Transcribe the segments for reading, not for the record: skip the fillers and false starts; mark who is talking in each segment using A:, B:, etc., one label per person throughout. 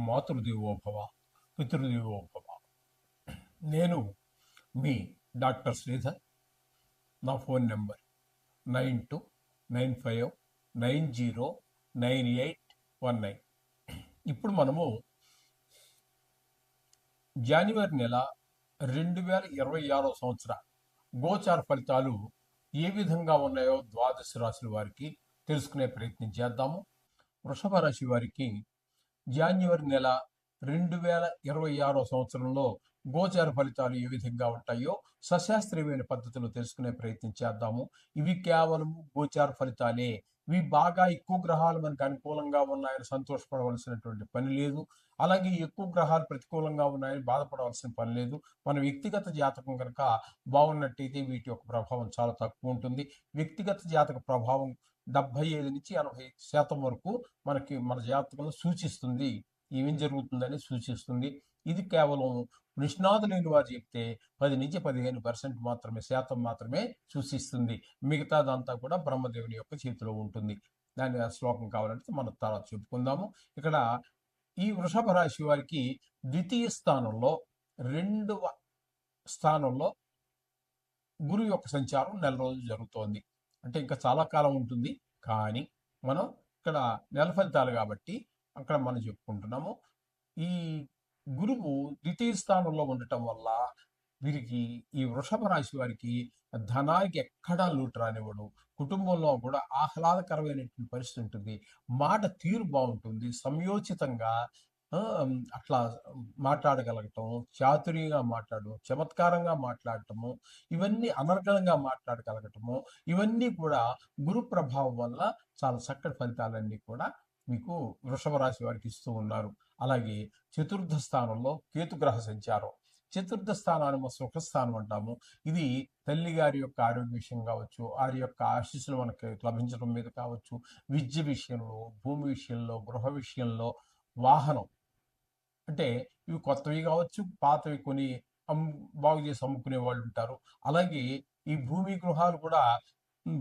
A: మాతృదేవోభవ, పితృదేవోభవ. నేను మీ డాక్టర్ శ్రీధర్. నా phone number 9295909819. ఇప్పుడు మనము జనవరి నెల 2026 సంవత్సర గోచార ఫలితాలు ఏ విధంగా ఉన్నాయో ద్వాదశ రాశుల వారికి తెలుసుకునే ప్రయత్నం చేద్దాము. వృషభ రాశి వారికి జనవరి నెల 2026 సంవత్సరంలో గోచార ఫలితాలు ఏ విధంగా ఉంటాయో సశాస్త్రీయమైన పద్ధతిలో తెలుసుకునే ప్రయత్నం చేద్దాము. ఇవి కేవలం గోచార ఫలితాలే. ఇవి బాగా ఎక్కువ గ్రహాలు మనకు అనుకూలంగా ఉన్నాయని సంతోషపడవలసినటువంటి పని లేదు. అలాగే ఎక్కువ గ్రహాలు ప్రతికూలంగా ఉన్నాయని బాధపడవలసిన పని లేదు. మన వ్యక్తిగత జాతకం కనుక బాగున్నట్టయితే వీటి యొక్క ప్రభావం చాలా తక్కువ ఉంటుంది. వ్యక్తిగత జాతక ప్రభావం 75 నుంచి 80% వరకు మన జాతకంలో సూచిస్తుంది. ఏమేం జరుగుతుందని సూచిస్తుంది. ఇది కేవలం నిష్ణాతులు లేని వారు చెప్తే 10 నుంచి 15% మాత్రమే శాతం మాత్రమే సూచిస్తుంది. మిగతాదంతా కూడా బ్రహ్మదేవుని యొక్క చేతిలో ఉంటుంది. దాని శ్లోకం కావాలంటే మనం తర్వాత చెప్పుకుందాము. ఇక్కడ ఈ వృషభ రాశి వారికి ద్వితీయ స్థానంలో 2వ స్థానంలో గురువు యొక్క సంచారం నెల రోజులు జరుగుతోంది. అంటే ఇంకా చాలా కాలం ఉంటుంది. కానీ మనం ఇక్కడ నెల ఫలితాలు కాబట్టి అక్కడ మనం చెప్పుకుంటున్నాము. ఈ గురువు ద్వితీయ స్థానంలో ఉండటం వల్ల వీరికి ఈ వృషభ రాశి వారికి ధనానికి ఎక్కడా లోటు రానివ్వడు. కుటుంబంలో కూడా ఆహ్లాదకరమైనటువంటి పరిస్థితి ఉంటుంది. మాట తీరు బాగుంటుంది. సమయోచితంగా అట్లా మాట్లాడగలగటం, చాతుర్యంగా మాట్లాడటం, చమత్కారంగా మాట్లాడటము, ఇవన్నీ అనర్గళంగా మాట్లాడగలగటము, ఇవన్నీ కూడా గురు ప్రభావం వల్ల చాలా చక్కటి ఫలితాలన్నీ కూడా మీకు వృషభ రాశి వారికి ఇస్తూ ఉన్నారు. అలాగే చతుర్థ స్థానంలో కేతుగ్రహ సంచారం. చతుర్థ స్థానాన్ని మనం సుఖస్థానం అంటాము. ఇది తల్లి గారి యొక్క ఆరోగ్య విషయం కావచ్చు, వారి యొక్క ఆశీస్సులు మనకి లభించడం మీద కావచ్చు, విద్య విషయంలో, భూమి విషయంలో, గృహ విషయంలో, వాహనం అంటే ఇవి కొత్తవి కావచ్చు, పాతవి కొని బాగు చేసి అమ్ముకునే వాళ్ళు ఉంటారు. అలాగే ఈ భూమి గృహాలు కూడా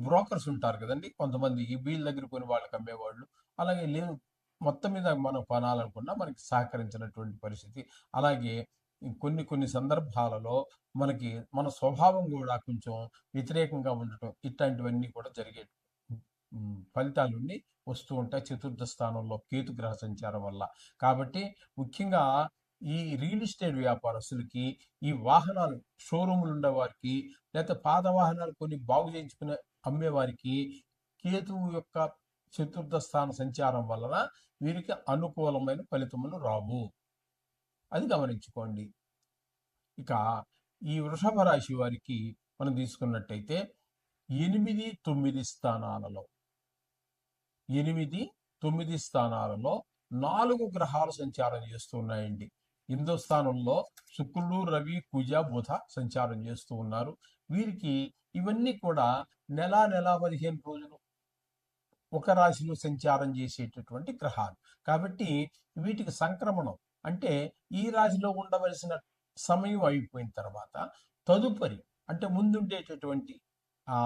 A: బ్రోకర్స్ ఉంటారు కదండి, కొంతమంది ఈ వీళ్ళ దగ్గర కొని వాళ్ళకి అమ్మేవాళ్ళు. అలాగే లేదు, మొత్తం మీద మనం కొనాలనుకున్నా మనకి సహకరించినటువంటి పరిస్థితి. అలాగే కొన్ని సందర్భాలలో మనకి మన స్వభావం కూడా కొంచెం వ్యతిరేకంగా ఉండటం, ఇట్లాంటివన్నీ కూడా జరిగే ఫలితాలన్నీ వస్తూ ఉంటాయి చతుర్థ స్థానంలో కేతుగ్రహ సంచారం వల్ల. కాబట్టి ముఖ్యంగా ఈ రియల్ ఎస్టేట్ వ్యాపారస్తులకి, ఈ వాహనాలు షోరూములు ఉండే వారికి, లేకపోతే పాత వాహనాలు కొన్ని బాగు చేయించుకునే అమ్మేవారికి కేతువు యొక్క చతుర్థ స్థాన సంచారం వలన వీరికి అనుకూలమైన ఫలితములు రావు. అది గమనించుకోండి. ఇక ఈ వృషభ రాశి వారికి మనం తీసుకున్నట్టయితే 8, 9 స్థానాలలో 4 గ్రహాలు సంచారం చేస్తున్నాయండి. 8వ స్థానంలో శుక్రుడు, రవి, కుజ, బుధ సంచారం చేస్తూ ఉన్నారు. వీరికి ఇవన్నీ కూడా నెల 15 రోజులు ఒక రాశిలో సంచారం చేసేటటువంటి గ్రహాలు. కాబట్టి వీటికి సంక్రమణం అంటే ఈ రాశిలో ఉండవలసిన సమయం అయిపోయిన తర్వాత తదుపరి అంటే ముందుండేటటువంటి ఆ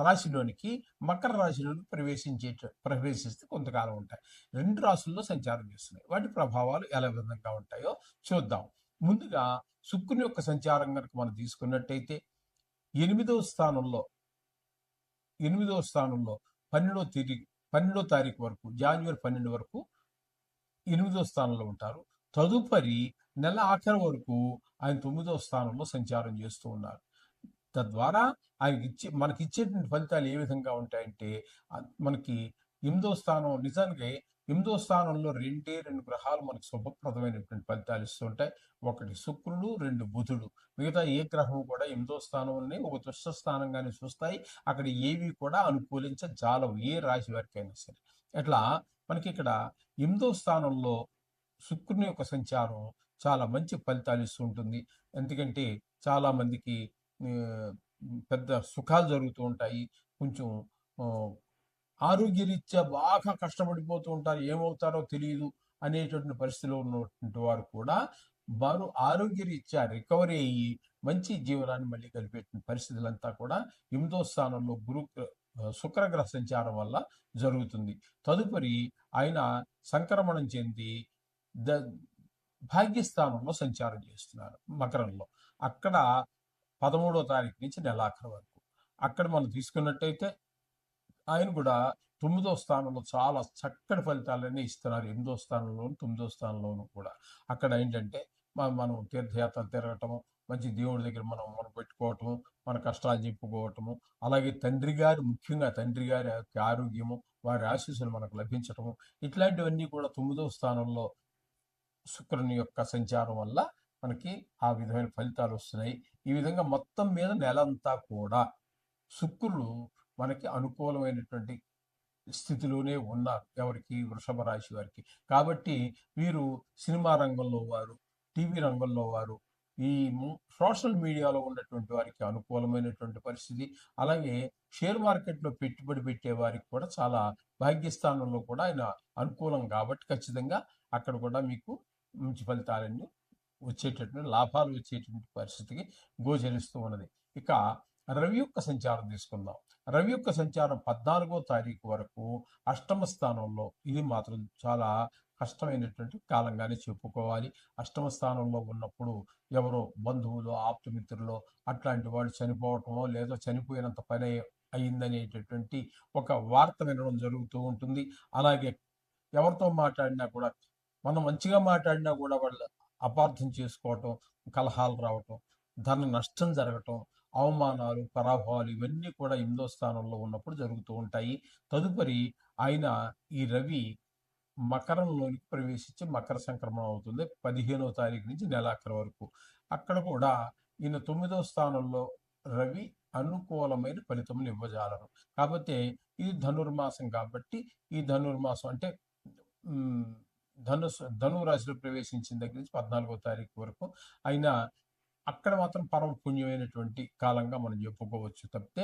A: రాశిలోనికి మకర రాశిలోనికి ప్రవేశిస్తే కొంతకాలం ఉంటాయి. 2 రాశుల్లో సంచారం చేస్తున్నాయి. వాటి ప్రభావాలు ఎలా విధంగా ఉంటాయో చూద్దాం. ముందుగా శుక్రుని యొక్క సంచారం కనుక మనం తీసుకున్నట్టయితే 8వ స్థానంలో 12వ తారీఖు వరకు, జనవరి 12 వరకు 8వ స్థానంలో ఉంటారు. తదుపరి నెల ఆఖరి వరకు ఆయన 9వ స్థానంలో సంచారం చేస్తూ ఉన్నారు. తద్వారా మనకి ఇచ్చేటువంటి ఫలితాలు ఏ విధంగా ఉంటాయంటే, మనకి 8వ స్థానం, నిజానికి 8వ స్థానంలో 2 గ్రహాలు మనకి శుభప్రదమైనటువంటి ఫలితాలు ఇస్తుంటాయి. ఒకటి శుక్రుడు, 2 బుధుడు. మిగతా ఏ గ్రహం కూడా 8వ స్థానాన్ని ఒక దుష్ట స్థానంగానే చూస్తాయి. అక్కడ ఏవి కూడా అనుకూలించజాలవు ఏ రాశి వారికైనా సరే. అట్లా మనకి ఇక్కడ 8వ స్థానంలో శుక్రుని యొక్క సంచారం చాలా మంచి ఫలితాలు ఇస్తూ ఉంటుంది. ఎందుకంటే చాలా మందికి పెద్ద సుఖాలు జరుగుతూ ఉంటాయి. కొంచెం ఆరోగ్యరీత్యా బాగా కష్టపడిపోతూ ఉంటారు, ఏమవుతారో తెలియదు అనేటువంటి పరిస్థితిలో ఉన్నటువంటి వారు కూడా వారు ఆరోగ్యరీత్యా రికవరీ అయ్యి మంచి జీవనాన్ని మళ్ళీ కలిపేటువంటి పరిస్థితులంతా కూడా 8వ స్థానంలో శుక్రగ్రహ సంచారం వల్ల జరుగుతుంది. తదుపరి ఆయన సంక్రమణం చెంది ద భాగ్యస్థానంలో సంచారం చేస్తున్నారు మకరంలో. అక్కడ 13వ తారీఖు నుంచి నెలాఖరు వరకు. అక్కడ మనం తీసుకున్నట్టయితే ఆయన కూడా 9వ స్థానంలో చాలా చక్కటి ఫలితాలన్నీ ఇస్తున్నారు. 8వ స్థానంలోను, 9వ స్థానంలోను కూడా. అక్కడ ఏంటంటే మనం తీర్థయాత్రలు తిరగటము, మంచి దేవుడి దగ్గర మనం పెట్టుకోవటము, మన కష్టాలు చెప్పుకోవటము, అలాగే ముఖ్యంగా తండ్రి గారి యొక్క ఆరోగ్యము, వారి ఆశీస్సులు మనకు లభించటము, ఇట్లాంటివన్నీ కూడా 9వ స్థానంలో శుక్రుని యొక్క సంచారం వల్ల మనకి ఆ విధమైన ఫలితాలు వస్తున్నాయి. ఈ విధంగా మొత్తం మీద నెలంతా కూడా శుక్రుడు మనకి అనుకూలమైనటువంటి స్థితిలోనే ఉన్నారు. ఎవరికి? వృషభ రాశి వారికి. కాబట్టి వీరు సినిమా రంగంలో వారు, టీవీ రంగంలో వారు, ఈ సోషల్ మీడియాలో ఉన్నటువంటి వారికి అనుకూలమైనటువంటి పరిస్థితి. అలాగే షేర్ మార్కెట్లో పెట్టుబడి పెట్టే వారికి కూడా చాలా భాగ్యస్థానంలో కూడా ఆయన అనుకూలం కాబట్టి ఖచ్చితంగా అక్కడ కూడా మీకు మంచి ఫలితాలన్నీ వచ్చేటటువంటి లాభాలు వచ్చేటువంటి పరిస్థితికి గోచరిస్తూ ఉన్నది. ఇక రవి యొక్క సంచారం తీసుకుందాం. రవి యొక్క సంచారం 14వ తారీఖు వరకు అష్టమ స్థానంలో, ఇది మాత్రం చాలా కష్టమైనటువంటి కాలంగానే చెప్పుకోవాలి. అష్టమ స్థానంలో ఉన్నప్పుడు ఎవరో బంధువులు, ఆప్తమిత్రులు అట్లాంటి వాళ్ళు చనిపోవటమో లేదా చనిపోయినంత పని అయిందనేటటువంటి ఒక వార్త వినడం జరుగుతూ ఉంటుంది. అలాగే ఎవరితో మాట్లాడినా కూడా, మనం మంచిగా మాట్లాడినా కూడా వాళ్ళు అపార్థం చేసుకోవటం, కలహాలు రావటం, ధన నష్టం జరగటం, అవమానాలు, పరాభవాలు ఇవన్నీ కూడా 8వ స్థానంలో ఉన్నప్పుడు జరుగుతూ ఉంటాయి. తదుపరి ఆయన ఈ రవి మకరంలోనికి ప్రవేశించి మకర సంక్రమణం అవుతుంది 15వ తారీఖు నుంచి నెలాఖరు వరకు. అక్కడ కూడా ఈయన 9వ స్థానంలో రవి అనుకూలమైన ఫలితములు ఇవ్వజాలరు. కాకపోతే ఇది ధనుర్మాసం కాబట్టి ఈ ధనుర్మాసం అంటే ధనురాశిలో ప్రవేశించిన దగ్గర నుంచి 14వ తారీఖు వరకు అయినా అక్కడ మాత్రం పరమ పుణ్యమైనటువంటి కాలంగా మనం చెప్పుకోవచ్చు. తప్పితే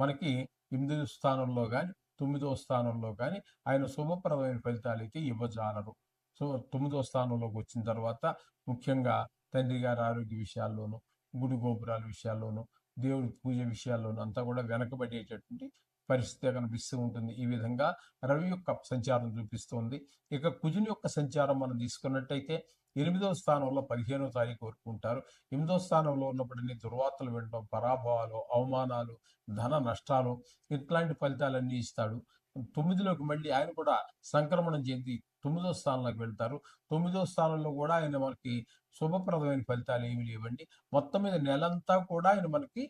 A: మనకి 8వ స్థానంలో కానీ 9వ స్థానంలో కానీ ఆయన శుభప్రదమైన ఫలితాలు అయితే ఇవ్వజాలరు. సో 9వ స్థానంలోకి వచ్చిన తర్వాత ముఖ్యంగా తండ్రి గారి ఆరోగ్య విషయాల్లోనూ, గుడి గోపురాల విషయాల్లోనూ, దేవుడి పూజ విషయాల్లోనూ అంతా కూడా వెనకబడేటటువంటి పరిస్థితి కనిపిస్తూ ఉంటుంది. ఈ విధంగా రవి యొక్క సంచారం చూపిస్తుంది. ఇక కుజుని యొక్క సంచారం మనం తీసుకున్నట్టయితే 8వ స్థానంలో 15వ తారీఖు వరకు ఉంటారు. 8వ స్థానంలో ఉన్నప్పుడు దుర్వార్తలు వినడం, పరాభవాలు, అవమానాలు, ధన నష్టాలు ఇట్లాంటి ఫలితాలన్నీ ఇస్తాడు. 9లోకి మళ్ళీ ఆయన కూడా సంక్రమణం చెంది 9వ స్థానంలోకి వెళ్తారు. 9వ స్థానంలో కూడా ఆయన మనకి శుభప్రదమైన ఫలితాలు ఏమి లేవండి. మొత్తం మీద నెలంతా కూడా ఆయన మనకి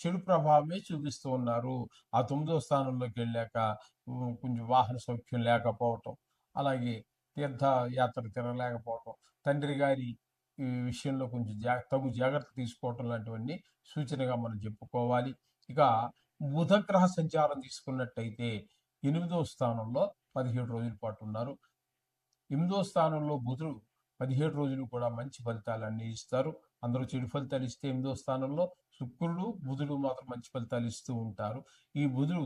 A: చెడు ప్రభావమే చూపిస్తూ ఉన్నారు. ఆ 9వ స్థానంలోకి వెళ్ళాక కొంచెం వాహన సౌఖ్యం లేకపోవటం, అలాగే తీర్థయాత్ర తిరగలేకపోవటం, తండ్రి గారి ఈ విషయంలో కొంచెం తగు జాగ్రత్త తీసుకోవటం లాంటివన్నీ సూచనగా మనం చెప్పుకోవాలి. ఇక బుధగ్రహ సంచారం తీసుకున్నట్టయితే 8వ స్థానంలో 17 రోజుల పాటు ఉన్నారు. 8వ స్థానంలో బుధుడు 17 రోజులు కూడా మంచి ఫలితాలన్నీ ఇస్తారు. అందరూ చెడు ఫలితాలు ఇస్తే 8వ స్థానంలో శుక్రుడు, బుధుడు మాత్రం మంచి ఫలితాలు ఇస్తూ ఉంటారు. ఈ బుధుడు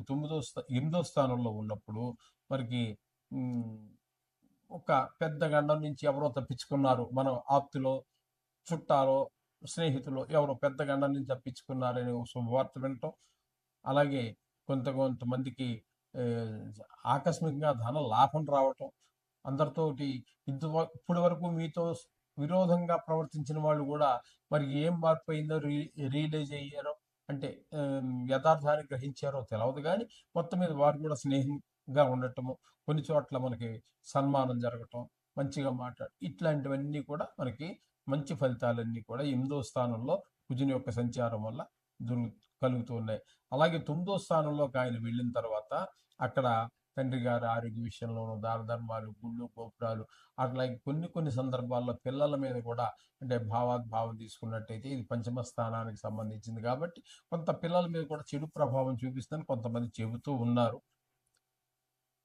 A: 8వ స్థానంలో ఉన్నప్పుడు మనకి ఒక పెద్ద గండం నుంచి ఎవరో తప్పించుకున్నారు, మనం ఆప్తులో, చుట్టాలో, స్నేహితులు ఎవరో పెద్ద గండం నుంచి తప్పించుకున్నారని శుభవార్త వినటం, అలాగే కొంతమందికి ఆకస్మికంగా ధన లాభం రావటం, అందరితోటి ఇప్పటి వరకు మీతో విరోధంగా ప్రవర్తించిన వాళ్ళు కూడా మరి ఏం మార్పు అయిందో రియలైజ్ అయ్యారో, అంటే యథార్థాన్ని గ్రహించారో తెలియదు కానీ మొత్తం మీద వారు కూడా స్నేహంగా ఉండటము, కొన్ని చోట్ల మనకి సన్మానం జరగటం, మంచిగా ఇట్లాంటివన్నీ కూడా మనకి మంచి ఫలితాలన్నీ కూడా 8వ స్థానంలో కుజుని యొక్క సంచారం వల్ల కలుగుతూ ఉన్నాయి. అలాగే 9వ స్థానంలోకి ఆయన వెళ్ళిన తర్వాత అక్కడ తండ్రి గారి ఆరోగ్య విషయంలోనూ, దాన ధర్మాలు, గుళ్ళు గోపురాలు, అట్లాగే కొన్ని సందర్భాల్లో పిల్లల మీద కూడా, అంటే భావం తీసుకున్నట్టయితే ఇది పంచమ స్థానానికి సంబంధించింది కాబట్టి కొంత పిల్లల మీద కూడా చెడు ప్రభావం చూపిస్తుందని కొంతమంది చెబుతూ ఉన్నారు.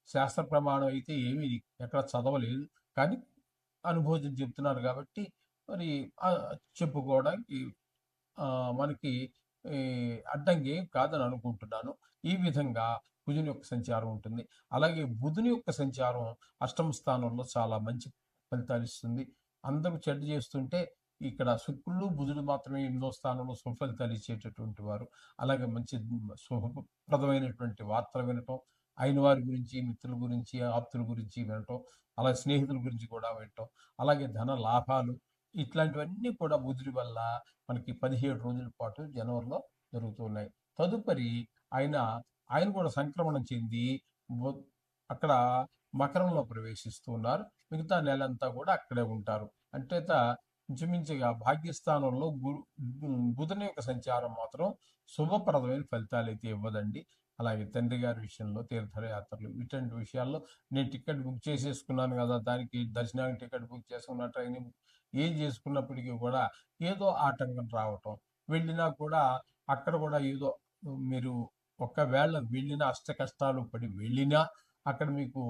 A: శాస్త్ర ప్రమాణం అయితే ఏమీ ఎక్కడ చదవలేదు, కానీ అనుభూతిని చెప్తున్నారు కాబట్టి మరి చెప్పుకోవడానికి మనకి అడ్డంకి కాదని అనుకుంటున్నాను. ఈ విధంగా కుజుని యొక్క సంచారం ఉంటుంది. అలాగే బుధుని యొక్క సంచారం అష్టమ స్థానంలో చాలా మంచి ఫలితాలు ఇస్తుంది. అందరూ చెడ్డ చేస్తుంటే ఇక్కడ శుక్రుడు, బుధుడు మాత్రమే 8వ స్థానంలో సుఫలితాలు ఇచ్చేటటువంటి వారు. అలాగే మంచి శుభప్రదమైనటువంటి వార్తలు వినటం, అయిన వారి గురించి, మిత్రుల గురించి, ఆప్తుల గురించి వినటం, అలాగే స్నేహితుల గురించి కూడా వినటం, అలాగే ధన లాభాలు ఇట్లాంటివన్నీ కూడా బుధుడి వల్ల మనకి 17 రోజుల పాటు జనవరిలో జరుగుతున్నాయి. తదుపరి ఆయన ఆయన కూడా సంక్రమణం చెంది బు- అక్కడ మకరంలో ప్రవేశిస్తూ ఉన్నారు. మిగతా నెలంతా కూడా అక్కడే ఉంటారు. అంటే ఇంచుమించుగా భాగ్యస్థానంలో బుధుని యొక్క సంచారం మాత్రం శుభప్రదమైన ఫలితాలు అయితే ఇవ్వదండి. అలాగే తండ్రి గారి విషయంలో తీర్థయాత్రలు ఇటువంటి విషయాల్లో నేను టికెట్ బుక్ చేసేసుకున్నాను కదా, దానికి దర్శనానికి టికెట్ బుక్ చేసుకున్న ట్రైన్ ఏం చేసుకున్నప్పటికీ కూడా ఏదో ఆటంకం రావటం, వెళ్ళినా కూడా అక్కడ కూడా ఏదో మీరు ఒకవేళ వెళ్ళిన అష్ట కష్టాలు పడి వెళ్ళినా అక్కడ మీకు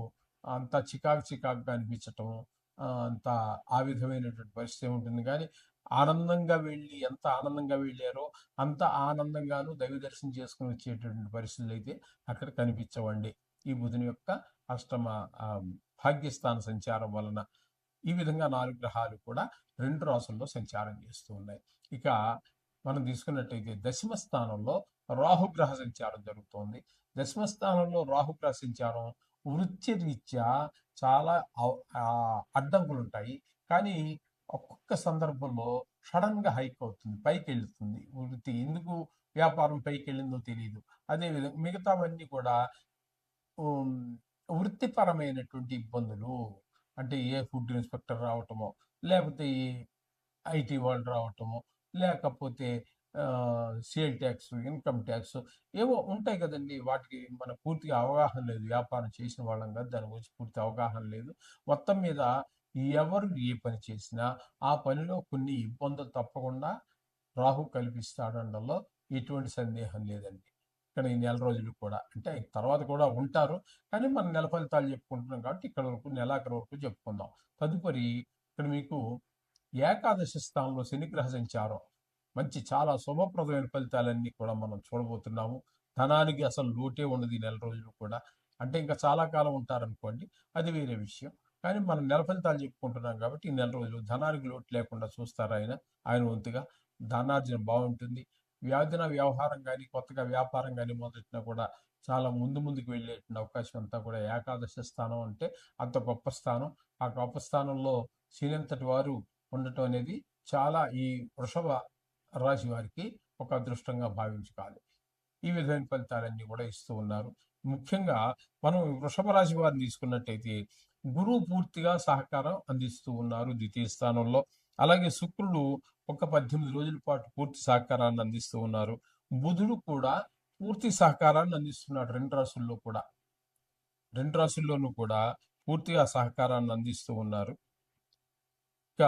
A: అంత చికాకుగా అనిపించటం, అంత ఆ విధమైనటువంటి పరిస్థితి ఉంటుంది. కానీ ఆనందంగా వెళ్ళి ఎంత ఆనందంగా వెళ్ళారో అంత ఆనందంగాను దైవ దర్శనం చేసుకుని వచ్చేటువంటి పరిస్థితులు అయితే అక్కడ కనిపించవండి. ఈ బుధుని యొక్క అష్టమ ఆ, భాగ్యస్థాన సంచారం వలన ఈ విధంగా 4 గ్రహాలు కూడా 2 రాసుల్లో సంచారం చేస్తూ ఉన్నాయి. ఇక మనం తీసుకున్నట్టయితే దశమ స్థానంలో రాహుగ్రహ సంచారం జరుగుతోంది. దశమ స్థానంలో రాహుగ్రహ సంచారం వృత్తిరీత్యా చాలా అడ్డంకులు ఉంటాయి. కానీ ఒక్కొక్క సందర్భంలో సడన్ గా హైక్ అవుతుంది, పైకి వెళ్తుంది వృత్తి. ఎందుకు వ్యాపారం పైకి వెళ్ళిందో తెలియదు. అదేవిధంగా మిగతావన్నీ కూడా ఉమ్, వృత్తిపరమైనటువంటి ఇబ్బందులు, అంటే ఏ ఫుడ్ ఇన్స్పెక్టర్ రావటమో, లేకపోతే ఈ ఐటీ వాళ్ళు రావటము, లేకపోతే సేల్ ట్యాక్స్, ఇన్కమ్ ట్యాక్స్ ఏవో ఉంటాయి కదండి. వాటికి మన పూర్తిగా అవగాహన లేదు. వ్యాపారం చేసిన వాళ్ళం కాదు, దాని గురించి పూర్తి అవగాహన లేదు. మొత్తం మీద ఎవరు ఏ పని చేసినా ఆ పనిలో కొన్ని ఇబ్బందులు తప్పకుండా రాహు కల్పిస్తాడనడంలో ఎటువంటి సందేహం లేదండి. ఇక్కడ ఈ నెల రోజులు కూడా అంటే తర్వాత కూడా ఉంటారు. కానీ మనం నెల ఫలితాలు చెప్పుకుంటున్నాం కాబట్టి ఇక్కడ వరకు నెలాఖరు వరకు చెప్పుకుందాం. తదుపరి ఇక్కడ మీకు ఏకాదశి స్థానంలో శనిగ్రహ సంచారం మంచి చాలా శుభప్రదమైన ఫలితాలన్నీ కూడా మనం చూడబోతున్నాము. ధనానికి అసలు లోటే ఉండదు ఈ నెల రోజులు కూడా. అంటే ఇంకా చాలా కాలం ఉంటారనుకోండి, అది వేరే విషయం. కానీ మనం నెల ఫలితాలు చెప్పుకుంటున్నాం కాబట్టి ఈ నెల రోజులు ధనానికి లోటు లేకుండా చూస్తారు ఆయన. ఆయన వంతుగా ధనార్జన బాగుంటుంది. వ్యాధిన వ్యవహారం కానీ కొత్తగా వ్యాపారం కానీ మొదలెట్టినా కూడా చాలా ముందుకు వెళ్ళేటువంటి అవకాశం అంతా కూడా ఏకాదశి స్థానం అంటే అంత గొప్ప స్థానం. ఆ గొప్ప స్థానంలో శనింతటి వారు ఉండటం అనేది చాలా ఈ వృషభ రాశి వారికి ఒక అదృష్టంగా భావించుకోవాలి. ఈ విధమైన ఫలితాలన్నీ కూడా ఇస్తూ ఉన్నారు. ముఖ్యంగా మనం వృషభ రాశి వారిని తీసుకున్నట్టయితే గురువు పూర్తిగా సహకారం అందిస్తూ ఉన్నారు ద్వితీయ స్థానంలో. అలాగే శుక్రుడు ఒక 18 రోజుల పాటు పూర్తి సహకారాన్ని అందిస్తూ ఉన్నారు. బుధుడు కూడా పూర్తి సహకారాన్ని అందిస్తున్నాడు. రెండు రాశుల్లోనూ కూడా పూర్తిగా సహకారాన్ని అందిస్తూ ఉన్నారు. ఇక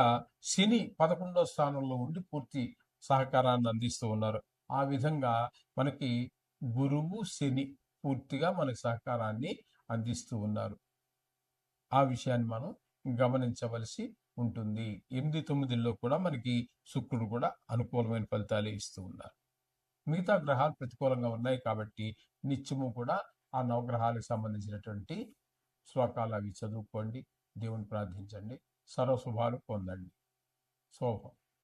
A: శని 11వ స్థానంలో ఉండి పూర్తి సహకారాన్ని అందిస్తూ ఉన్నారు. ఆ విధంగా మనకి గురువు శని పూర్తిగా మనకి సహకారాన్ని అందిస్తూ ఉన్నారు. ఆ విషయాన్ని మనం గమనించవలసి ఉంటుంది. 8, 9లో కూడా మనకి శుక్రుడు కూడా అనుకూలమైన ఫలితాలే ఇస్తూ ఉన్నారు. మిగతా గ్రహాలు ప్రతికూలంగా ఉన్నాయి కాబట్టి నిత్యము కూడా ఆ నవగ్రహాలకు సంబంధించినటువంటి శ్లోకాలు అవి చదువుకోండి, దేవుని ప్రార్థించండి, సర్వశుభాలు పొందండి. శోభం.